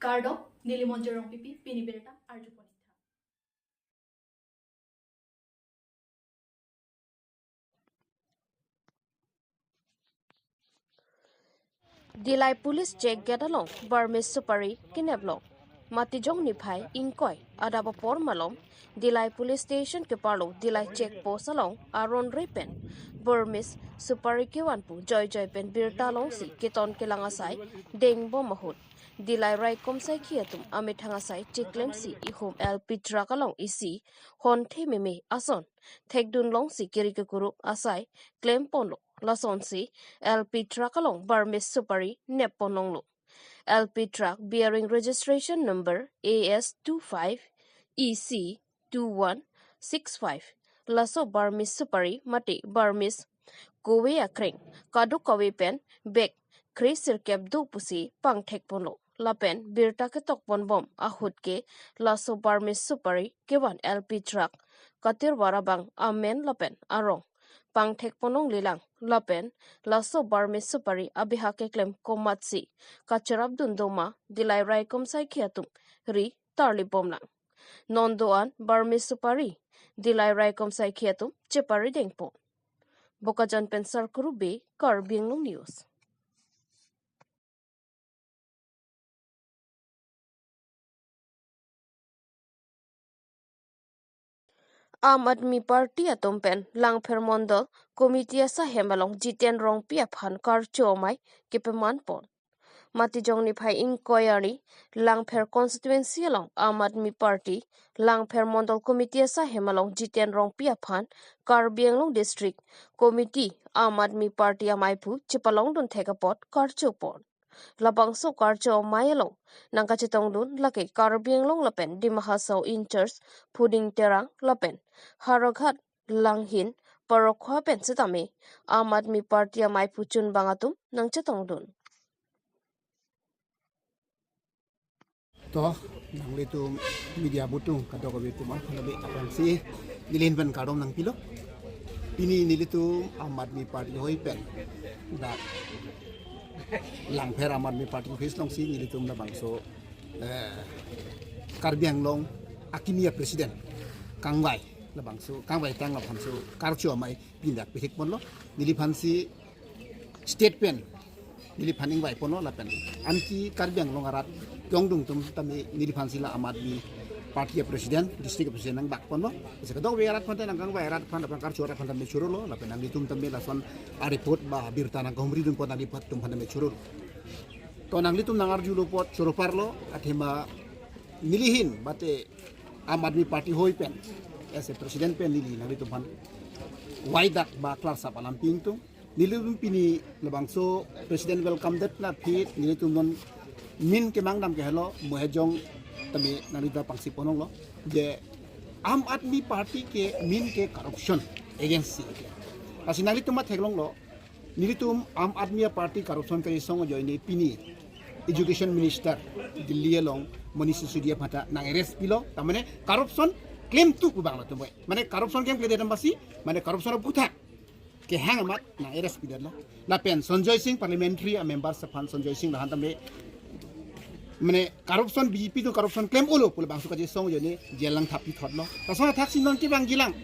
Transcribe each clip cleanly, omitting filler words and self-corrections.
Gardo Nilimonjerong Pipi Piniberta Arjuponita. Dilai police check get along Burmese supari kineblong. Matijong ni phai ingkoi adaba por malom Dilai police station ke parlo Dilai check post along aron repen Burmese supari kiwanpu joy pen birta long si kiton kilangasai deng bom mahut Dilai rai kom sai khiatum amit hangasai chiklem si ihum el pitra kalong isi hon thememe ason thekdun long si kirikukuru asai claim ponlo lason si LP truck along Burmese supari nepononglo. LP truck bearing registration number AS25 EC2165 laso Burmese supari mati Burmese kowe akreng kaduk kowe pen bek krisir kepdu pusi pangthek ponlo lapen birta ke tokpon bom ahut ke laso Burmese supari kewan LP truck katir warabang amen lapen arong pangthek ponong lilang lapen laso Burmese supari abihake klem komatsi kacharab dundoma dilai rai komsai khiatum ri tarli bomlang nondoan Burmese supari dilai rai komsai khiatum chepari dengpo bokajan pensar kurube kar binglong news. Aam Admi Party atompen langpher mondol komiti asa hemalong jiten rong piaphan kar chomai kepeman pon. Matijong ni phai inquiry langpher constituency along Aam Admi Party langpher mondol komiti asa hemalong jiten rong piaphan kar bianglong district komiti Aam Admi Party amaipu chipalong dun thekapot kar chopon. Labangso karcho mayelo nangka chitong dun laki karbiang long lapen di mahasau inchers puding terang lapen haraghat langhin parokwa pen sitame Aam Admi Party amai puchun bangatum nang chitong dun. Toh nang litu media butung kadok betu mah lebih apa sih dilin ban kadom nang pilo pini nilitu Aam Admi Party hoi pen da langpher Aam Admi Party face long si nilitu na bangso karbiang long akimia presiden kangwai la bangso kangwai tang la bangso karcho mai pindak pihik pon lo nilipan si state pen nilipan ingwai pon lo la pen anki karbiang long arat Yongdung tum tami nilipan sila Aam Admi Party presiden district presiden nang bak pon lo bisa kadong werat pon nang kang werat pon nang karcho rat pon tami churu lo la pen nang litum tami la son aripot ba birta nang komri dun pon nang lipat tum pon tami churu to nang litum nang arju lo pot churu parlo athema nilihin bate Aam Admi Party hoi pen as a presiden pen nili nang litum pan waidak ba kelas apa lamping tu nilitum pini lebangso presiden welcome that na pit nilitum non min ke mangnam ke hello mohejong tami nalita pangsi ponong lo je Aam Admi Party ke min ke corruption agency asi nalitum mat heglong lo nilitum Aam Admi Party corruption ke song jo ini pini education minister Delhi long Manish Sisodia phata nang arrest pilo tamane corruption claim tu ku bangla tu mane corruption claim ke dambasi mane corruption butha ke hang mat nang arrest pidar lo la pen Sanjoy Singh parliamentary member saphan Sanjoy Singh la handame mane corruption BJP tu corruption claim ulo pula bangsu kaje song jone jelang thapi thotlo tasona thaksin non ki bang gilang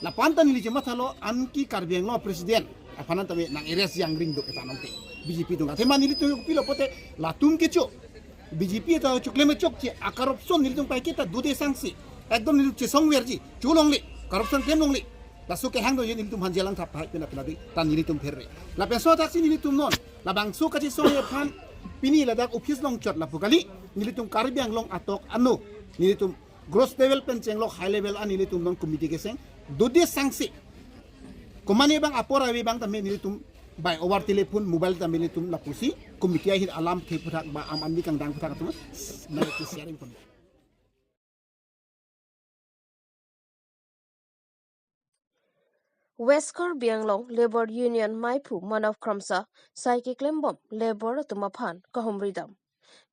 la pantan li jema thalo anki karbiang lo presiden apana tabe nang eres yang ring do keta nonte BJP tu ngate manili tu pilo pote la tum ke cho BJP ta chukleme chok che a corruption nili tum pai kita dude sangsi ekdom nili che song werji chulong li corruption claim long li la su ke hang do nili tum han jelang thap pai pena pena di tan nili tum ferre la peso thaksin nili tum non la bangsu kaje song ye phan pini ladak office long chot la pukali nilitum karbiang long atok anu nilitum gross level penceng lo high level an nilitum long committee keseng dode sangsi komane bang apora we bang tamme nilitum by over telephone mobile tamme nilitum la pusi committee hin alam ke putak ba am ambi kang dang putak tu na itu sharing pun Westcar Bianglong Labor Union Maipu Manav Kramsa Saiki Klembom Labor Tumaphan Kahumridam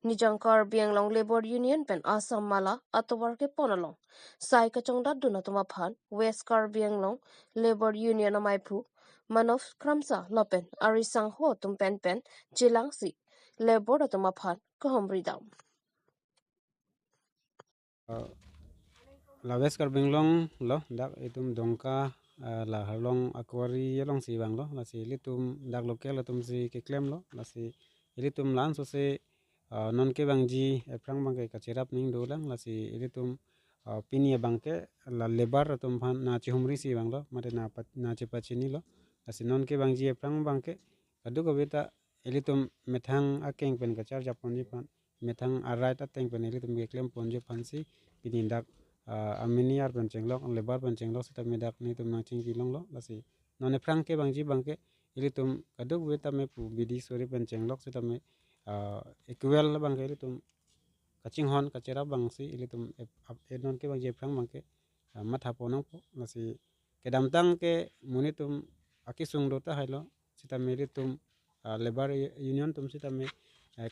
Nijankar Bianglong Labor Union Pen Assam Mala Atowarke Ponalong Sai Kachongda Duna Tumaphan Westcar Bianglong Labor Union Maipu Manav Kramsa Lopen Arisang Ho Tumpen Pen Jilangsi Labor Tumaphan Kahumridam La West Karbinglong lo dak itum dongka la halong akwari yelong si bang lo la si litum dak lokel tum si keklem lo la si ilitum lan so se non ke bang ji eprang bang ke kacerap ning dolang la si ilitum pini bang ke la lebar tum phan na chihumri si bang lo mate na chepachini lo la si non ke bang ji eprang bang ke kadu ko beta ilitum methang akeng pen kachar japon ji pan methang arai ta teng pen ilitum keklem pon je phan si pini dak amini ar pencenglok lebar pencenglok sita medak ni tum nang cingki long lo lasi none prang ke bangji bangke ili tum kaduk weta me pu bidi sori pencenglok sita me equal bangke ili tum kacing hon kacera bangsi ili tum non ke bangji prang bangke mat haponang po lasi kedam tang ke muni tum akisung dota hailo sita me ili tum lebar union tum sita me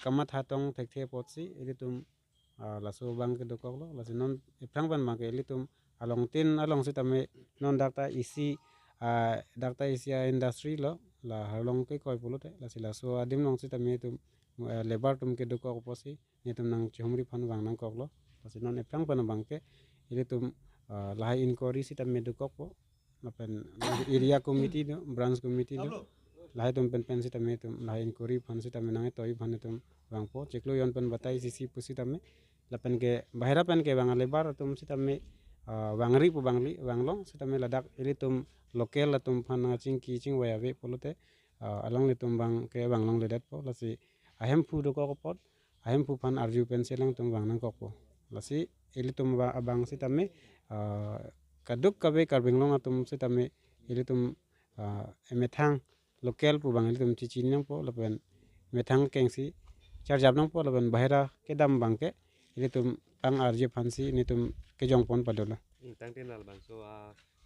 kamat hatong tek the potsi ili tum laso bang ke dokok lo lasi non iprang ban bang ke litum along sita me non dakta isi industry lo la halong ke koi pulote lasi laso adim long sita me tum lebar tum ke dokok posi ni tum nang chumri phan bang nang kok lo lasi non iprang ban bang ke ilitum lahai inquiry sita me dokok po lapen area committee do branch committee do lahai tum pen sita me tum lahai inquiry phan sita me nang toi phan tum bang po cheklo yon pen batai sisi pusi tame lapen ke bahira pen ke bang lebar tum sita me bangri pu bangli banglong sita me ladak ili tum lokel tum phan cingki cing waya ve polote along le tum bang ke banglong ledat po lasi ahem pu do ko pot ahem pu phan arju pen selang tum bang nang ko po lasi ili tum bang sita me kaduk kabe karbinglong tum sita me ili tum emethang lokel pu bang ili tum cicin nang po lapen methang kengsi char jab nang po laban bahira ke dam bangke ini tum ang arje phansi ini tum ke jong pon padola tang ten al bang so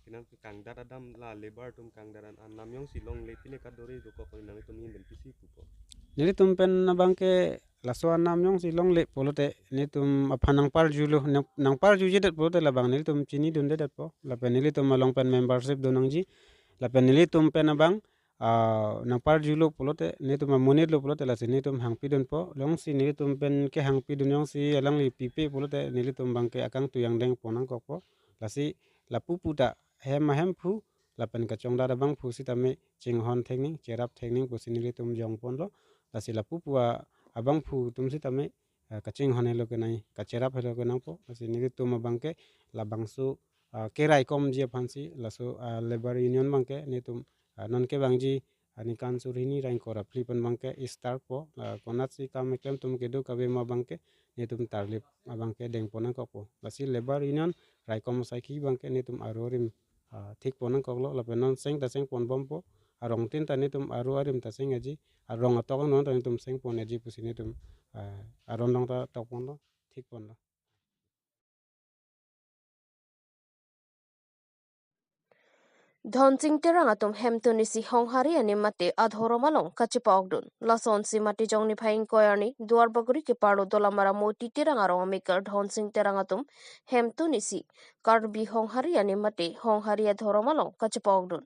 kinang kang dara dam la lebar tum kang daran an namyong silong le pine kadori do ko nang tum yin ben pisi pupo ini tum pen na bangke laso nam yong silong le polote ini tum aphanang par julo nang par juje det polote la bang ini tum chini dun det po la pen ini tum along pen membership donang ji la pen ini tum pen na bang nang par julo polote ni tum monit lo polote la sini tum hang pidon po long si ni tum pen ke hang pidon yong si alang li pipe polote ni tum bangke akang tu yang deng ponang ko po la si la pupu ta hem pu la pen ka chong da bang pu si tame ching hon thengning cherap thengning pu si ni tum jong pon lo la si la pupu abang pu tum si tame ka ching hon helo ke nai ka cherap helo ke nang po la si ni tum bangke la bangsu kerai kom je phansi la so labor union bangke ni tum non ke bangji ani kan surini rain kora flipan bangke star po konat si kam meklem tum kedo kabe ma bangke ni tum tarlip bangke deng ponang ko po lasi labor union rai kom sai ki bangke ni tum arorim thik ponang ko lo la penon seng ta seng pon bom po arong tin ta ni tum aru arim ta seng aji arong atok non ta ni tum seng pon aji pusini tum aron dong ta tok pon lo thik pon lo Dhonjing terang atum hemtuni si honghari ani mate adhoromalong kachipa ogdun lason si mati jongni phaing koyarni duar baguri ke paro dolamara moti terang arong amikar dhonjing terang atum hemtuni si karbi honghari ani mate honghari adhoromalong kachipa ogdun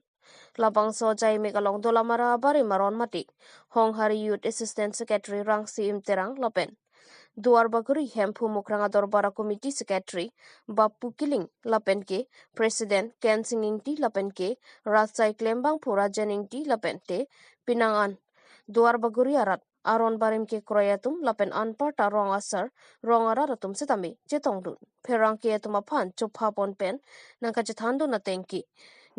labang so jai megalong dolamara abari maron mati honghari youth assistant secretary rangsi imterang lopen duar baguri hempu mukranga dorbara committee secretary Bappu Kiling lapen ke president Ken Singing ti lapen ke Rajai Klembang Pura Jening ti lapen te pinangan duar baguri arat aron barim ke kroyatum lapen anpar ta rong asar rong araratum setami jetong dun perang ke tuma phan chupha pon pen nangka jethandu na tengki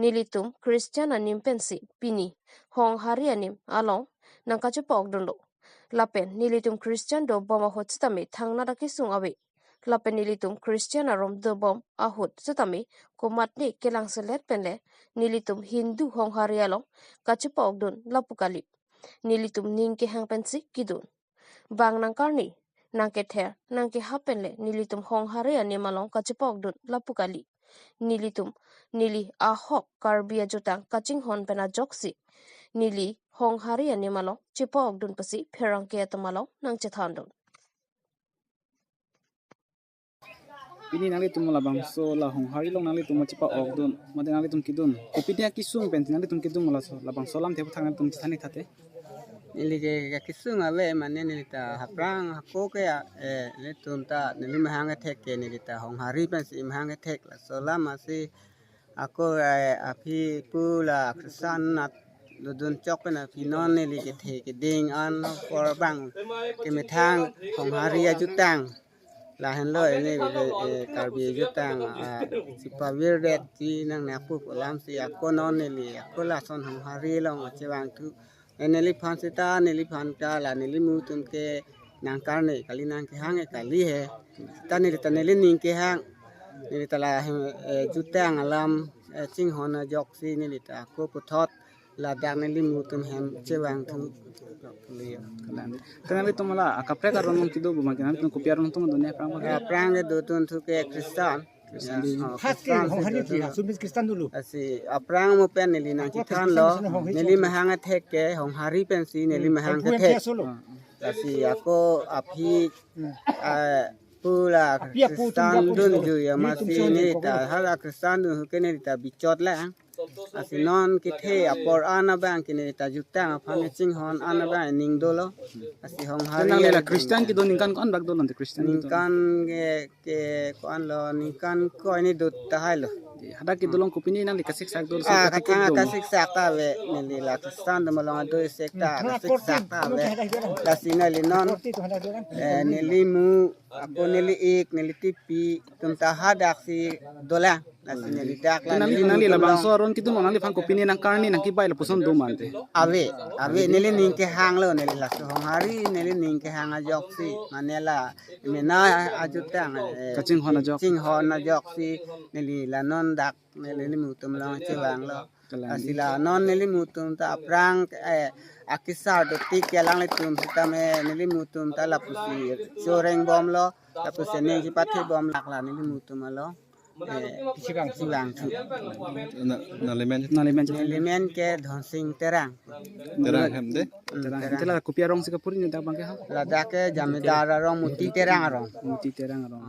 nilitum Christian anim pensi pini hong hari anim along nangka chupok dun lo lapen nilitum Christian do bom ahot setami thangna daki sung awe lapen nilitum Christian arom do bom ahot setami komat ni kelang selet penle nilitum Hindu hong hari along kachupok dun lapukali nilitum ningke hang pensi kidun bang nang karni nangke ther nangke hapenle nilitum hong hari ani malong kachupok dun lapukali nilitum nili ahok karbia jutang kaching hon pena joksi nili hong hari ani malong chipok dun pasi pherang ke atamalong nang chethandon Pini nali tum la bangso la hong hari long nali tum chipa ogdun made nali tum kidun kopi dia kisum pen nali tum kidum la so la bangso lam thep thang tum chani thate nili ke kisung ave mane nili ta haprang hako ke ni tumta nili mahang tek ke nili ta hong hari pen si mahang tek la sola masih aku api pula kesan nat dudun chok na pinon nili ke the ke ding an for bang ke metang hong hari ajutang la hen lo ini karbi jutang sipawir det ti nang na pu lam si aku non nili aku la son hong hari long cewang tu nili phan sita nili phan ta la nili mutum ke nang karne kali nang ke hang kali he ta nili ning ke hang nili ta la jutang alam ching hona jok si nili ta aku puthot la dak nili mutum hem cewang tu Kenali tumala akapre karon mong kido buma kenali tum kopiar nung tum dunia prang de dutun tu ke kristan Kristan dulu. asi aprang mo pen nili nang kithan lo nili mahang tek ke hong hari pen si nili mahang tek asi ako api pula kristan dun ju ya masih nili ta hala kristan dun ke nili ta bichot la asi non kithe apor ana bang kini ta jutang phane ching hon ana bang ning dolo asi hong hari Kenali la Kristen kido ningkan kon bag dolon Kristen ningkan ke kon lo ningkan ko ini dut tahai lo hada kido long kupini nang dikasih sak dol kakang kasih sakta we nili la kristan de malong do sekta kasih sakta we la sinali non nili mu ako nili ik nili tipi tum tahadak si dola la sinali dak la Kenali la bang soron kido nang fan kupini nang karni nang kibai la puson do mante ave nili ning ke hang lo nili la hong hari nili ning ke hang ajok si manela mena ajutang kaching hona jok ching hon ajok si nili la non dak nili mutum long cewang lo asila non nili mutum ta prang akisar do tik yalang le tum sita me nili mutum ta la pusi soreng bom lo la pusi ne ki pathe bom lak la nili mutum lo siwang tu nalimen elemen ke dhonsing terang hemde terang kopiar rong sikapuri ni dak bang ke ha la dak ke jamidar rong muti terang rong muti terang rong